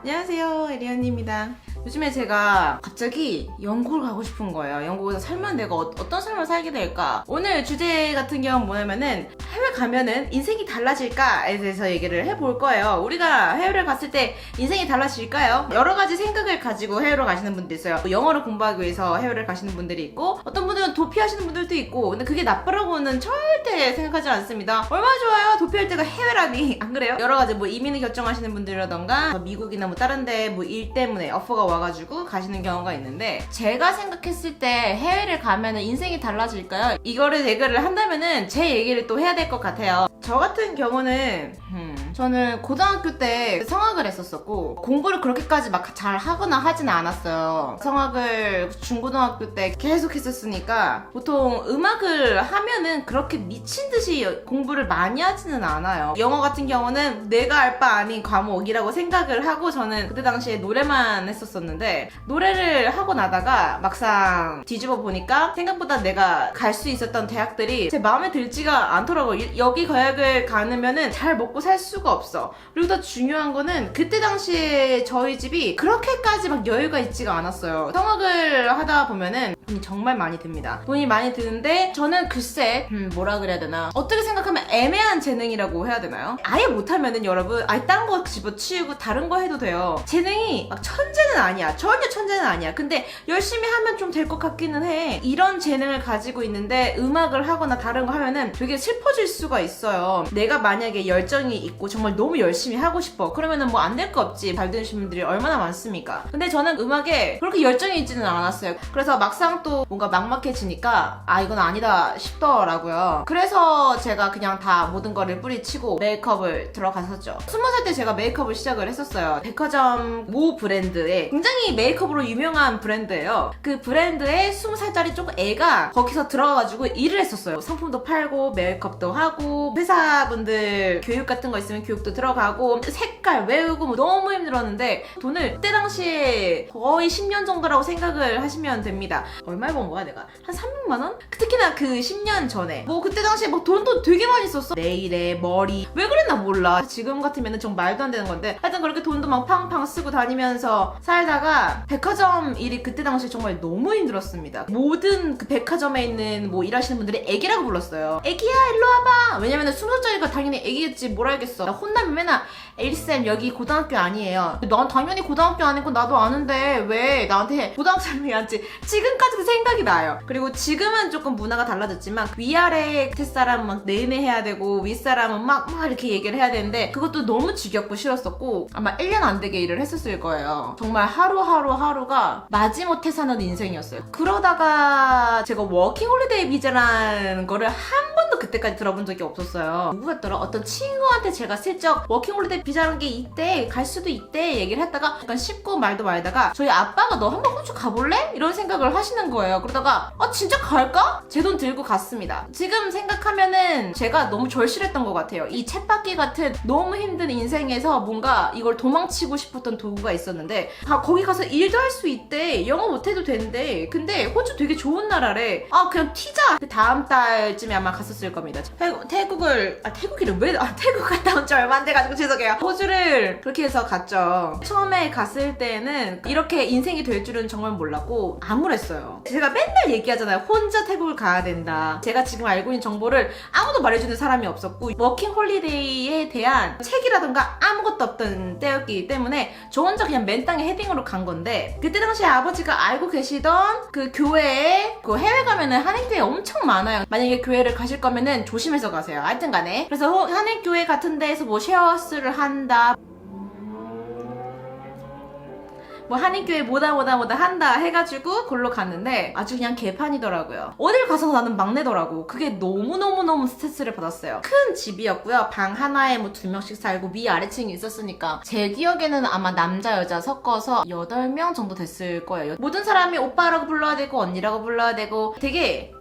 안녕하세요, 에리언입니다. 요즘에 제가 갑자기 영국을 가고 싶은 거예요. 영국에서 살면 내가 어떤 삶을 살게 될까? 오늘 주제 같은 경우는 뭐냐면은 해외 가면은 인생이 달라질까에 대해서 얘기를 해볼 거예요. 우리가 해외를 갔을 때 인생이 달라질까요? 여러 가지 생각을 가지고 해외로 가시는 분도 있어요. 영어를 공부하기 위해서 해외를 가시는 분들이 있고, 어떤 분들은 도피하시는 분들도 있고, 근데 그게 나쁘라고는 절대 생각하지 않습니다. 얼마나 좋아요? 도피할 때가 해외라니. 안 그래요? 여러 가지 뭐 이민을 결정하시는 분들이라던가 미국이나 뭐 다른데 뭐 일 때문에 오퍼가 와가지고 가시는 경우가 있는데, 제가 생각했을 때 해외를 가면은 인생이 달라질까요? 이거를 얘기를 한다면은 제 얘기를 또 해야 될 것 같아요. 저 같은 경우는 저는 고등학교 때 성악을 했었었고, 공부를 그렇게까지 막 잘 하거나 하진 않았어요. 성악을 중고등학교 때 계속 했었으니까 보통 음악을 하면은 그렇게 미친 듯이 공부를 많이 하지는 않아요. 영어 같은 경우는 내가 알 바 아닌 과목이라고 생각을 하고, 저는 그때 당시에 노래만 했었었는데, 노래를 하고 나다가 막상 뒤집어 보니까 생각보다 내가 갈 수 있었던 대학들이 제 마음에 들지가 않더라고요. 여기 대학을 가면은 잘 먹고 살 수가 없어. 그리고 더 중요한 거는 그때 당시에 저희 집이 그렇게까지 막 여유가 있지가 않았어요. 성악을 하다 보면은 돈이 정말 많이 듭니다. 돈이 많이 드는데 저는 글쎄 뭐라 그래야 되나, 어떻게 생각하면 애매한 재능이라고 해야 되나요? 아예 못하면은 여러분 아예 딴 거 집어치우고 다른 거 해도 돼요. 재능이 막 천재는 아니야. 전혀 천재는 아니야. 근데 열심히 하면 좀 될 것 같기는 해. 이런 재능을 가지고 있는데 음악을 하거나 다른 거 하면은 되게 슬퍼질 수가 있어요. 내가 만약에 열정이 있고 정말 너무 열심히 하고 싶어, 그러면은 뭐 안 될 거 없지. 잘 되시는 분들이 얼마나 많습니까? 근데 저는 음악에 그렇게 열정이 있지는 않았어요. 그래서 막상 또 뭔가 막막해지니까 이건 아니다 싶더라고요. 그래서 제가 그냥 다 모든 거를 뿌리치고 메이크업을 들어갔었죠. 20살 때 제가 메이크업을 시작을 했었어요. 백화점 모 브랜드의 굉장히 메이크업으로 유명한 브랜드예요. 그 브랜드에 20살짜리 조금 애가 거기서 들어가가지고 일을 했었어요. 상품도 팔고 메이크업도 하고, 회사분들 교육 같은 거 있으면 교육도 들어가고, 색깔 외우고 뭐 너무 힘들었는데, 돈을 그때 당시에 거의 10년 정도라고 생각을 하시면 됩니다. 얼마에 번 거야 내가? 한 300만 원? 특히나 그 10년 전에 뭐 그때 당시에 뭐 돈도 되게 많이 썼어. 네일에 머리 왜 그랬나 몰라. 지금 같으면 좀 말도 안 되는 건데, 하여튼 그렇게 돈도 막 팡팡 쓰고 다니면서 살다가 백화점 일이 그때 당시에 정말 너무 힘들었습니다. 모든 그 백화점에 있는 뭐 일하시는 분들이 애기라고 불렀어요. 애기야 일로 와봐. 왜냐면은 20살짜리가 당연히 애기겠지, 뭘 알겠어. 나 혼나면 맨날 에리쌤 여기 고등학교 아니에요. 난 당연히 고등학교 아니고 나도 아는데 왜 나한테 고등학생이 앉지? 지금까지도 생각이 나요. 그리고 지금은 조금 문화가 달라졌지만 위아래 밑에 사람은 막 내내해야 되고 윗사람은 막 이렇게 얘기를 해야 되는데, 그것도 너무 지겹고 싫었었고 아마 1년 안 되게 일을 했었을 거예요. 정말 하루가 마지못해 사는 인생이었어요. 그러다가 제가 워킹홀리데이 비자라는 거를 한 번도 그때까지 들어본 적이 없었어요. 누구였더라? 어떤 친구한테 제가 슬쩍 워킹홀리데이 비자라는 게 있대, 갈 수도 있대 얘기를 했다가 약간 씹고 말도 말다가 저희 아빠가 너 한번 호주 가볼래? 이런 생각을 하시는 거예요. 그러다가 진짜 갈까? 제 돈 들고 갔습니다. 지금 생각하면은 제가 너무 절실했던 것 같아요. 이 쳇바퀴 같은 너무 힘든 인생에서 뭔가 이걸 도망치고 싶었던 도구가 있었는데, 거기 가서 일도 할 수 있대, 영어 못해도 된대. 근데 호주 되게 좋은 나라래. 그냥 튀자. 다음 달쯤에 아마 갔었을 겁니다. 태국이를 왜 태국 갔다 온 지 얼마 안 돼가지고 죄송해요. 호주를 그렇게 해서 갔죠. 처음에 갔을 때는 이렇게 인생이 될 줄은 정말 몰랐고 암울했어요. 제가 맨날 얘기하잖아요. 혼자 태국을 가야 된다. 제가 지금 알고 있는 정보를 아무도 말해주는 사람이 없었고, 워킹 홀리데이에 대한 책이라던가 아무것도 없던 때였기 때문에 저 혼자 그냥 맨땅에 헤딩으로 간 건데, 그때 당시에 아버지가 알고 계시던 그 교회에, 그 해외 가면은 한인교회 엄청 많아요. 만약에 교회를 가실 거면은 조심해서 가세요. 하여튼 간에. 그래서 한인교회 같은 데에서 뭐 쉐어하우스를 한다, 뭐 한인교회 뭐다 한다 해가지고 골로 갔는데 아주 그냥 개판이더라고요. 어딜 가서 나는 막내더라고. 그게 너무너무 스트레스를 받았어요. 큰 집이었고요. 방 하나에 뭐 2명씩 살고 위아래층이 있었으니까 제 기억에는 아마 남자 여자 섞어서 8명 정도 됐을 거예요. 모든 사람이 오빠라고 불러야 되고 언니라고 불러야 되고 되게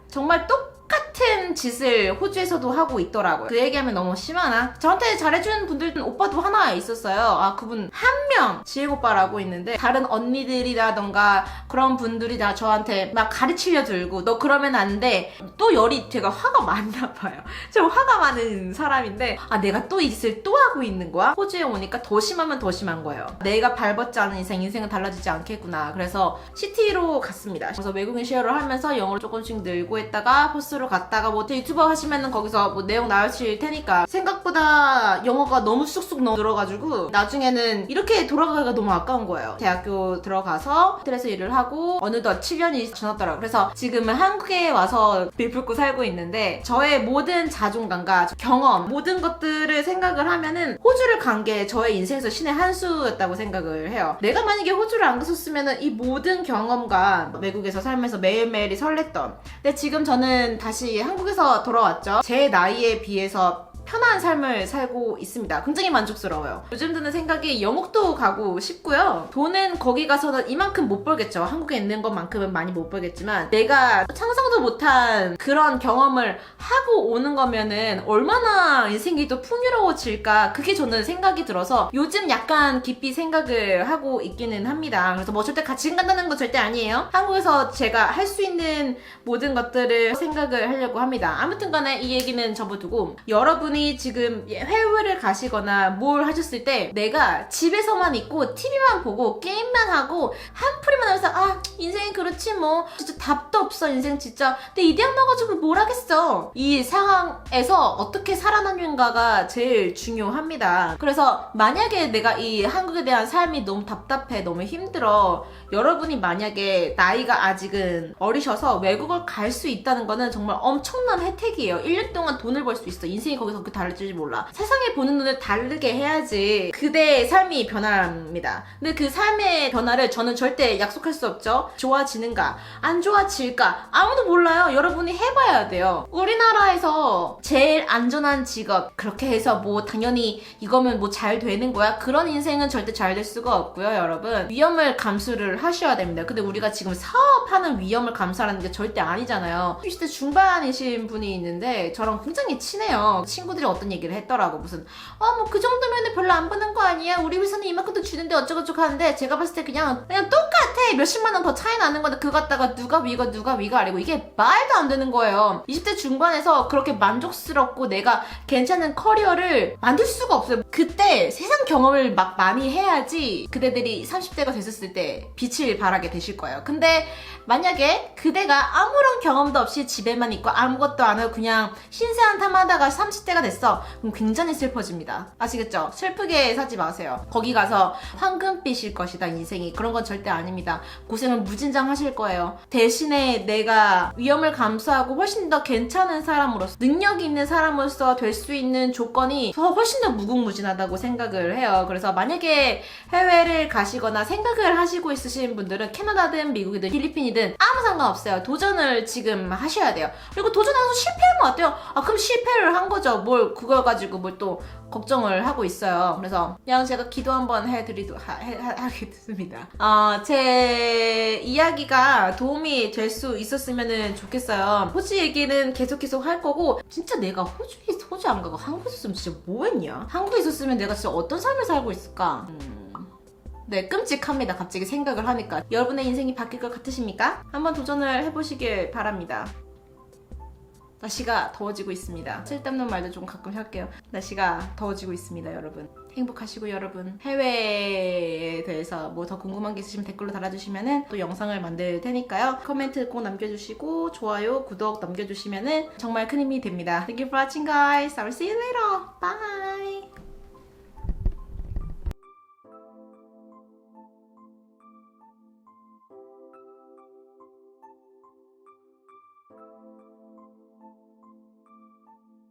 정말 똑같은 똑같은 짓을 호주에서도 하고 있더라고요. 그 얘기하면 너무 심하나? 저한테 잘해준 분들은 오빠도 하나 있었어요. 아, 그분 한 명 지행 오빠라고 있는데 다른 언니들이라던가 그런 분들이 다 저한테 막 가르치려 들고 너 그러면 안 돼. 또 열이 제가 화가 많나 봐요. 좀 화가 많은 사람인데 아, 내가 또 이 짓을 또 하고 있는 거야? 호주에 오니까 더 심하면 더 심한 거예요. 내가 밟았지 않은 이상 인생은 달라지지 않겠구나. 그래서 시티로 갔습니다. 그래서 외국인 쉐어를 하면서 영어를 조금씩 늘고 했다가 포스로 갔다가 뭐 유튜버 하시면은 거기서 뭐 내용 나오실 테니까 생각보다 영어가 너무 쑥쑥 늘어가지고 나중에는 이렇게 돌아가기가 너무 아까운 거예요. 대학교 들어가서 호텔에서 일을 하고 어느덧 7년이 지났더라고요. 그래서 지금은 한국에 와서 들붙고 살고 있는데 저의 모든 자존감과 경험 모든 것들을 생각을 하면은 호주를 간 게 저의 인생에서 신의 한 수였다고 생각을 해요. 내가 만약에 호주를 안 갔었으면은 이 모든 경험과 외국에서 살면서 매일매일이 설렜던 근데 지금 저는 다시 한국에서 돌아왔죠. 제 나이에 비해서 편한 삶을 살고 있습니다. 굉장히 만족스러워요. 요즘 드는 생각이 영국도 가고 싶고요. 돈은 거기 가서는 이만큼 못 벌겠죠. 한국에 있는 것만큼은 많이 못 벌겠지만 내가 상상도 못한 그런 경험을 하고 오는 거면은 얼마나 인생이 또 풍요로워질까 그게 저는 생각이 들어서 요즘 약간 깊이 생각을 하고 있기는 합니다. 그래서 뭐 절대 같이 간다는 건 절대 아니에요. 한국에서 제가 할 수 있는 모든 것들을 생각을 하려고 합니다. 아무튼 간에 이 얘기는 접어두고 여러분이 지금 해외를 가시거나 뭘 하셨을 때 내가 집에서만 있고 TV만 보고 게임만 하고 한풀이만 하면서 아 인생이 그렇지 뭐 진짜 답도 없어 인생 진짜 근데 이 대학 나가지고 뭘 하겠어 이 상황에서 어떻게 살아남는가가 제일 중요합니다. 그래서 만약에 내가 이 한국에 대한 삶이 너무 답답해 너무 힘들어 여러분이 만약에 나이가 아직은 어리셔서 외국을 갈 수 있다는 거는 정말 엄청난 혜택이에요. 1년 동안 돈을 벌 수 있어. 인생이 거기서 그렇게 달라질지 몰라. 세상에 보는 눈을 다르게 해야지 그대의 삶이 변합니다. 근데 그 삶의 변화를 저는 절대 약속할 수 없죠. 좋아지는가 안 좋아질까 아무도 몰라요. 여러분이 해봐야 돼요. 우리나라에서 제일 안전한 직업 그렇게 해서 뭐 당연히 이거면 뭐 잘 되는 거야 그런 인생은 절대 잘 될 수가 없고요. 여러분 위험을 감수를 하셔야 됩니다. 근데 우리가 지금 사업하는 위험을 감수하는 게 절대 아니잖아요. 20대 중반이신 분이 있는데 저랑 굉장히 친해요. 친구들이 어떤 얘기를 했더라고. 무슨 뭐 그 정도면 별로 안 버는 거 아니야? 우리 회사는 이만큼도 주는데 어쩌고저쩌고 하는데 제가 봤을 때 그냥 똑같아. 몇십만 원 더 차이 나는 건데 그거 갖다가 누가 위가 아니고 이게 말도 안 되는 거예요. 20대 중반에서 그렇게 만족스럽고 내가 괜찮은 커리어를 만들 수가 없어요. 그때 세상 경험을 막 많이 해야지 그대들이 30대가 됐었을 때 빛을 발하게 되실 거예요. 근데 만약에 그대가 아무런 경험도 없이 집에만 있고 아무것도 안 하고 그냥 신세한탄 하다가 30대가 됐어. 그럼 굉장히 슬퍼집니다. 아시겠죠? 슬프게 사지 마세요. 거기 가서 황금빛일 것이다 인생이. 그런 건 절대 아닙니다. 고생을 무진장 하실 거예요. 대신에 내가 위험을 감수하고 훨씬 더 괜찮은 사람으로서 능력이 있는 사람으로서 될 수 있는 조건이 훨씬 더 무궁무진하다고 생각을 해요. 그래서 만약에 해외를 가시거나 생각을 하시고 있으신 분들은 캐나다든 미국이든 필리핀이든 아무 상관없어요. 도전을 지금 하셔야 돼요. 그리고 도전해서 실패하면 어때요? 그럼 실패를 한 거죠. 뭘 그걸 가지고 뭘 또 걱정을 하고 있어요. 그래서 그냥 제가 기도 한번 하겠습니다. 제 이야기가 도움이 될 수 있었으면 좋겠어요. 호주 얘기는 계속 할 거고 진짜 내가 호주 안 가고 한국에 있었으면 진짜 뭐 했냐? 한국에 있었으면 내가 진짜 어떤 삶을 살고 있을까? 네, 끔찍합니다. 갑자기 생각을 하니까. 여러분의 인생이 바뀔 것 같으십니까? 한번 도전을 해보시길 바랍니다. 날씨가 더워지고 있습니다. 쓸데없는 말도 좀 가끔 할게요. 날씨가 더워지고 있습니다, 여러분. 행복하시고 여러분 해외에 대해서 뭐 더 궁금한 게 있으시면 댓글로 달아주시면은 또 영상을 만들 테니까요. 코멘트 꼭 남겨주시고 좋아요, 구독 남겨주시면은 정말 큰 힘이 됩니다. Thank you for watching guys. I will see you later. Bye.